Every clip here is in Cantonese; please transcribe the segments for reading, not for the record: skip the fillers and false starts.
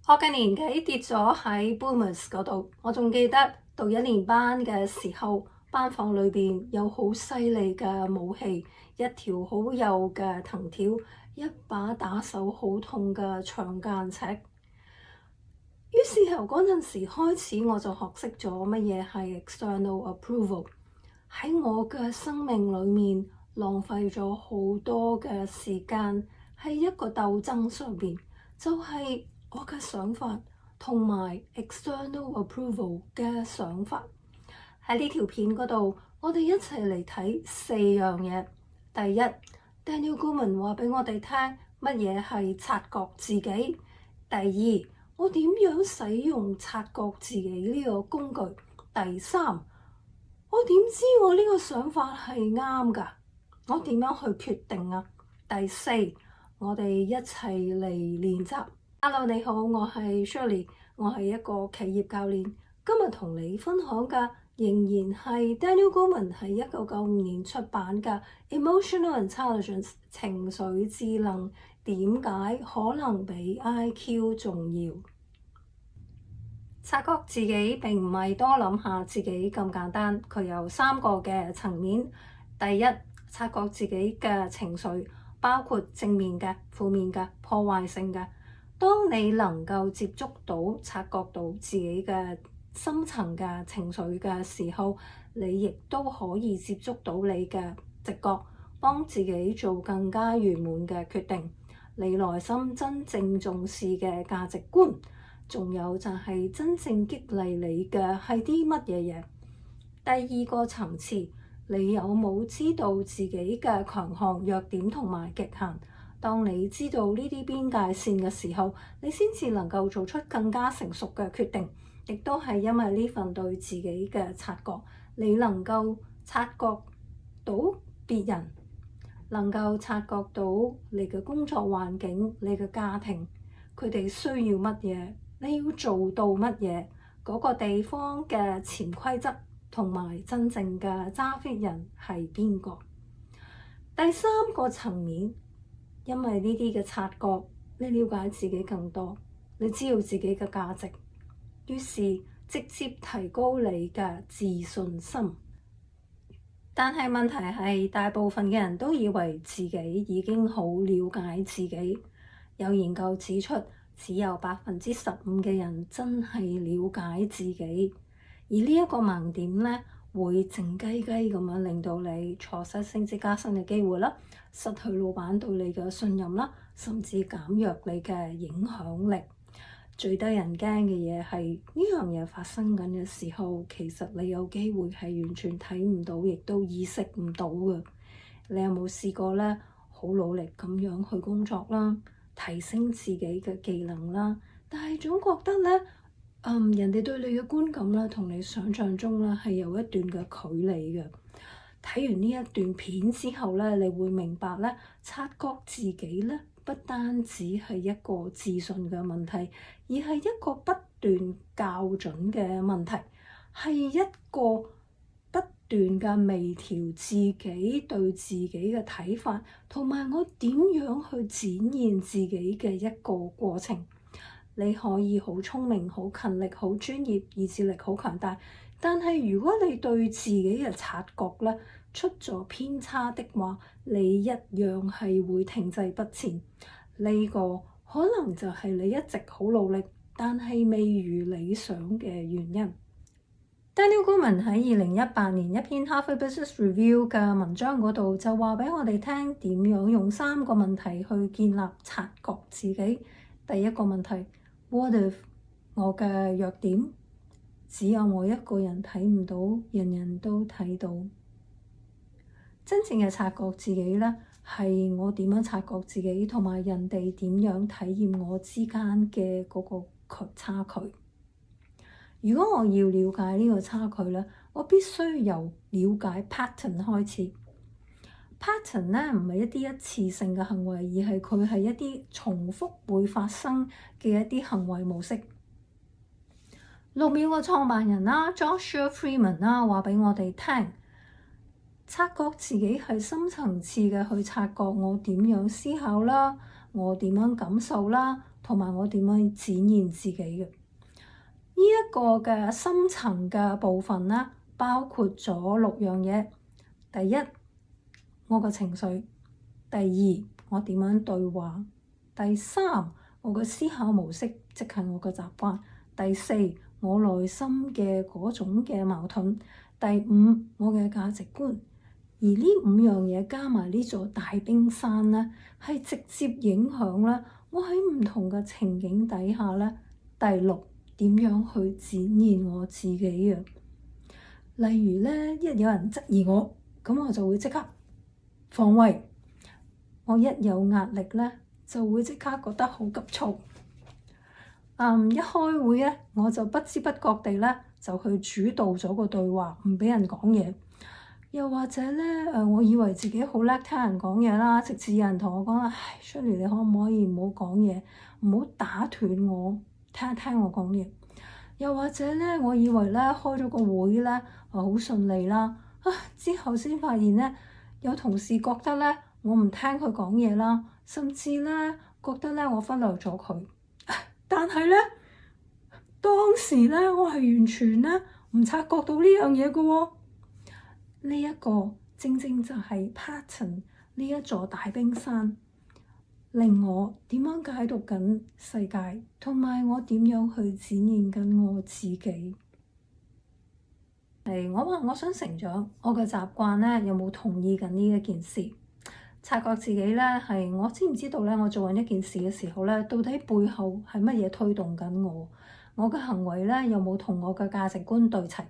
我嘅年紀跌咗喺 Boomers 嗰度，我仲記得讀1年班嘅時候，班房裏邊有好犀利嘅武器，一條好幼嘅藤條，一把打手好痛嘅長間尺。於是由嗰陣時開始，我就學識咗乜嘢係 external approval。喺我嘅生命裏面浪費咗好多嘅時間喺一個鬥爭上邊，就係我嘅想法同埋 external approval 嘅想法。喺呢條片嗰度，我哋一齊嚟睇4樣嘢。第一，Daniel Goleman 話俾我哋聽乜嘢係察覺自己。第二，我點樣使用察覺自己呢個工具。第三，我點知我呢個想法係啱㗎？我點樣去決定啊？第四，我哋一齊嚟練習。Hello， 你好，我係 Shirley， 我係一個企業教練。今日同你分享嘅仍然係 Daniel Goleman 喺1995年出版嘅 Emotional Intelligence 情緒智能，點解可能比 IQ 重要？察覺自己並唔係多諗下自己咁簡單，佢有3個嘅層面。第一，察覺自己嘅情緒，包括正面嘅、負面嘅、破壞性嘅。當你能夠接觸到、察覺到自己嘅深層嘅情緒嘅時候，你亦都可以接觸到你嘅直覺，幫自己做更加圓滿嘅決定。你內心真正重視嘅價值觀，仲有就係真正激勵你嘅係啲乜嘢嘢？第二個層次，你有冇知道自己嘅強項、弱點同埋極限？當你知道呢啲邊界線嘅時候，你先至能夠做出更加成熟嘅決定。亦都係因為呢份對自己嘅察覺，你能夠察覺到別人，能夠察覺到你嘅工作環境、你嘅家庭，佢哋需要乜嘢，你要做到乜嘢，嗰個地方嘅潛規則同埋真正嘅揸 fit 人係邊個？第三個層面，因為呢啲嘅察覺，你了解自己更多，你知道自己嘅價值，於是直接提高你嘅自信心。但係問題係，大部分嘅人都以為自己已經好了解自己。有研究指出，只有15%嘅人真係了解自己，而呢一個盲點呢，會靜雞雞咁樣令到你錯失升職加薪嘅機會啦，失去老闆對你嘅信任啦，甚至減弱你嘅影響力。最得人驚嘅嘢係呢樣嘢發生緊嘅時候，其實你有機會係完全睇唔到，亦都意識唔到嘅。你有冇試過呢？好努力咁樣去工作啦，提升自己嘅技能啦，但係總覺得呢，人哋對你嘅觀感啦，同你想象中啦係有一段嘅距離嘅。睇完呢一段片之後呢，你會明白呢，察覺自己呢，不單止係一個自信嘅問題，而係一個不斷校準嘅問題，係一個不斷嘅微調自己對自己嘅睇法，同埋我點樣去展現自己嘅一個過程。你可以好聰明、好勤力、好專業、意志力好強大，但係如果你對自己嘅察覺咧出咗偏差的話，你一樣係會停滯不前。呢個可能就係你一直好努力，但係未如理想嘅原因。Daniel Goleman 喺2018年一篇 Harvard Business Review 嘅文章嗰度就話俾我哋聽點樣用3個問題去建立察覺自己。第一個問題， What if 我嘅弱點只有我一個人睇唔到，人人都睇到？真正嘅察覺自己呢，係我點樣察覺自己，同埋人哋點樣體驗我之間嘅嗰個差距。如果我要了解呢個差距呢，我必須由了解 pattern 開始。pattern 呢唔係一啲一次性嘅行為，而係佢係一啲重複會發生嘅一啲行為模式。6秒嘅創辦人啦，Joshua Freeman 啦，話俾我哋聽，察覺自己係深層次嘅去察覺我點樣思考啦，我點樣感受啦，同埋我點樣展現自己嘅。呢一個嘅深層嘅部分咧，包括咗6樣嘢。第一，我個情緒；第二，我點樣對話；第三，我個思考模式，即係我個習慣；第四，我內心嘅嗰種嘅矛盾；第五，我嘅價值觀。而呢5樣嘢加埋呢座大冰山咧，係直接影響咧我喺唔同嘅情景底下咧。第六，點樣去展現我自己啊？例如咧，一有人質疑我，咁我就會即刻防衛。我一有壓力咧，就會即刻覺得好急躁。一開會咧，我就不知不覺地咧就去主導咗個對話，唔俾人講嘢。又或者咧，我以為自己好叻聽人講嘢啦，直至有人同我講啦，唉，Shirley，你可唔可以唔好講嘢，唔好打斷我，聽一聽我講嘢。又或者咧，我以為咧開咗個會咧，好順利啦，之後先發現咧，有同事覺得咧我唔聽佢講嘢啦，甚至咧覺得咧我忽略咗佢。但係咧，當時咧我係完全咧唔察覺到呢樣嘢嘅喎。呢一個正正就係 pattern 呢一座大冰山，令我點樣解讀緊世界，同埋我點樣去展現緊我自己。我話我想成長，我嘅習慣咧有冇同意緊呢一件事？察覺自己咧係我知唔知道咧？我做緊一件事嘅時候咧，到底背後係乜嘢推動緊我？我嘅行為咧有冇同我嘅價值觀對齊？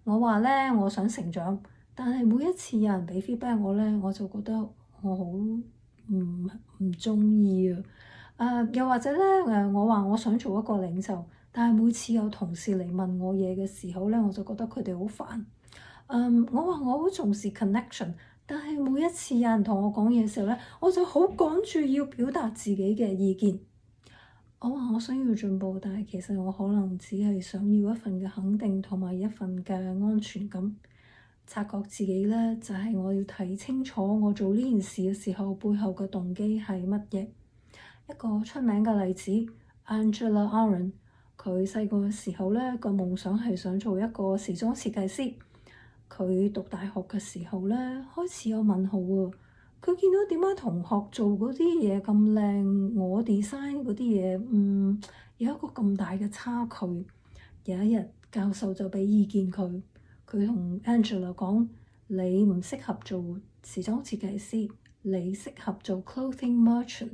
我話咧，我想成長，但係每一次有人俾 feedback 我咧，我就覺得我好唔中意啊！又或者咧，我話我想做一個領袖，但係每次有同事嚟問我嘢嘅時候咧，我就覺得佢哋好煩。我話我好重視 connection，但係每一次有人同我講嘢嘅時候咧，我就好趕住要表達自己嘅意見。我話我想要進步，但係其實我可能只係想要一份嘅肯定同埋一份嘅安全感。察覺自己咧，就係我要睇清楚我做呢件事嘅時候背後嘅動機係乜嘢。一個出名嘅例子 Angela Aaron， 佢細個嘅時候咧，個夢想係想做一個時裝設計師。佢讀大學嘅時候咧，開始有問號喎。佢見到點解同學做嗰啲嘢咁靚，我 design 嗰啲嘢，有一個咁大嘅差距。有一日，教授就俾意見佢，佢同 Angela 講：你唔適合做時裝設計師，你適合做 clothing merchant。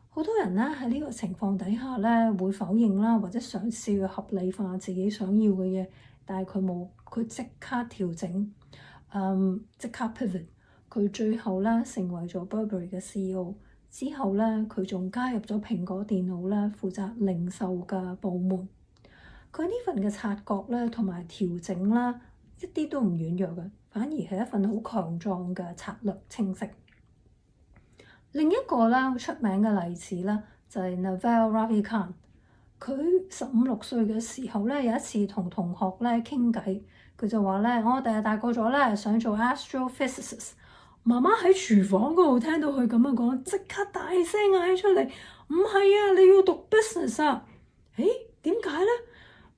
好多人咧喺呢個情況底下咧，會否認啦，或者嘗試去合理化自己想要嘅嘢，但係佢冇，佢即刻調整，即刻 pivot。佢最後咧成為咗 Burberry 嘅 CEO， 之後咧佢仲加入咗蘋果電腦咧，負責零售嘅部門。佢呢份嘅察覺咧同埋調整啦，一啲都唔軟弱嘅，反而係一份好強壯嘅策略清晰。另一個咧好出名嘅例子咧就係 Naval Ravikant。佢15、16歲嘅時候咧，有一次同同學咧傾偈，佢就話咧：我第日大個咗咧，想做 astrophysicist。媽媽喺廚房嗰度聽到佢咁樣講，即刻大聲嗌出嚟：唔係啊，你要讀 business 啊！誒，點解咧？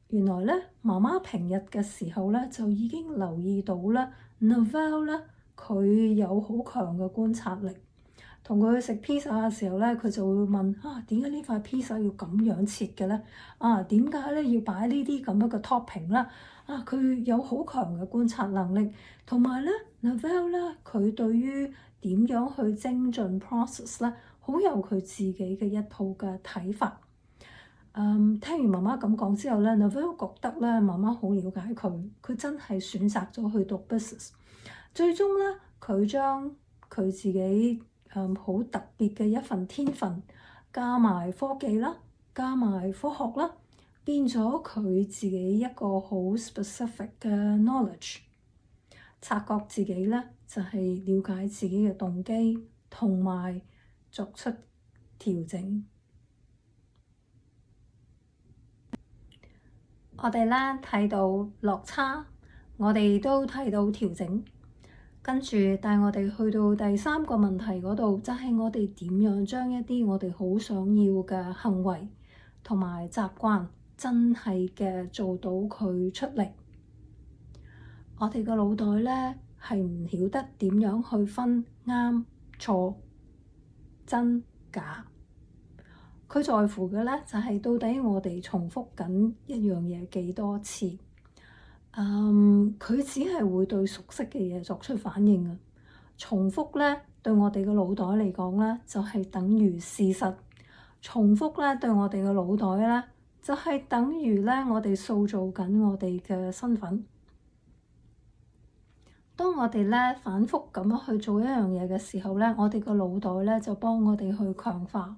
原來咧，媽媽平日嘅時候咧就已經留意到咧 Naval 咧，佢有好強嘅觀察力。同佢去食 pizza 嘅時候咧，佢就會問：點解呢塊 pizza 要咁樣切嘅咧？點解咧要擺呢啲咁樣嘅 topping 啦？佢有好強嘅觀察能力，同埋咧 Naval 咧，佢對於點樣去精進 process 咧，好有佢自己嘅一套嘅睇法。聽完媽媽咁講之後咧 Naval 覺得咧媽媽好了解佢，佢真係選擇咗去讀 business。最終咧，佢將佢自己好特別嘅一份天分，加埋科技啦，加埋科學啦，變咗佢自己一個好 specific 嘅 knowledge。察覺自己咧，就係了解自己嘅動機，同埋作出調整。我哋咧睇到落差，我哋都睇到調整。跟住帶我哋去到第3個問題嗰度，就係我哋點樣將一啲我哋好想要嘅行為同埋習慣真係嘅做到佢出嚟。我哋個腦袋咧係唔曉得點樣去分啱錯真假，佢在乎嘅咧就係到底我哋重複緊一樣嘢幾多次。佢只係會對熟悉嘅嘢作出反應啊。重複咧對我哋嘅腦袋嚟講咧就係等於事實，重複咧對我哋嘅腦袋咧就係等於咧我哋塑造緊我哋嘅身份。當我哋咧反覆咁樣去做一樣嘢嘅時候咧，我哋個腦袋咧就幫我哋去強化。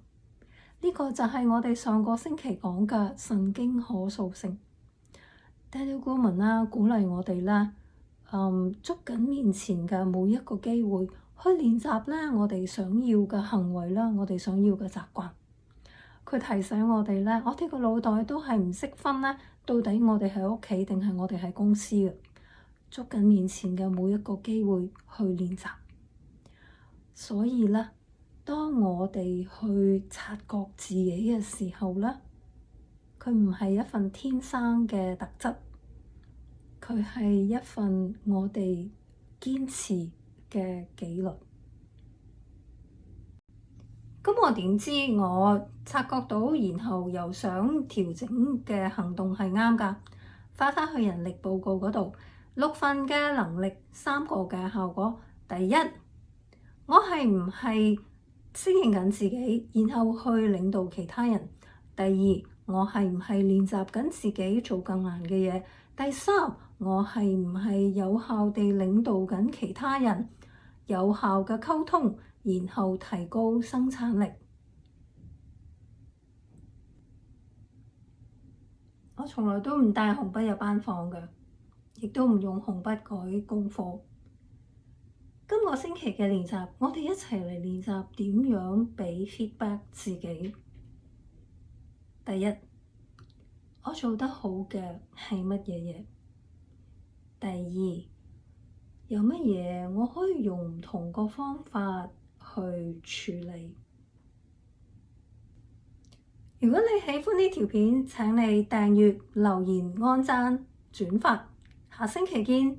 呢個就係我哋上個星期講嘅神經可塑性。Daniel Goleman 啦，鼓勵我哋咧，捉緊面前嘅每一個機會去練習咧我哋想要嘅行為啦，我哋想要嘅習慣。佢提醒我哋咧，我哋個腦袋都係唔識分咧，到底我哋喺屋企定係我哋喺公司嘅。捉緊面前嘅每一個機會去練習。所以咧，當我哋去察覺自己嘅時候咧，佢唔係一份天生嘅特質，佢係一份我哋堅持嘅紀律。咁我點知我察覺到，然後又想調整嘅行動係啱㗎？返返去人力報告嗰度，6份嘅能力，3個嘅效果。第一，我係唔係適應緊自己，然後去領導其他人？第二，我係唔係練習緊自己做更難嘅嘢？第三，我係唔係有效地領導緊其他人，有效嘅溝通，然後提高生產力？我從來都唔帶紅筆入班房嘅，亦都唔用紅筆改功課。今個星期嘅練習，我哋一齊嚟練習點樣俾 feedback 自己。第一，我做得好嘅係乜嘢嘢？第二，有乜嘢我可以用唔同個方法去處理？如果你喜歡呢條片，請你訂閱、留言、按讚、轉發。下星期見。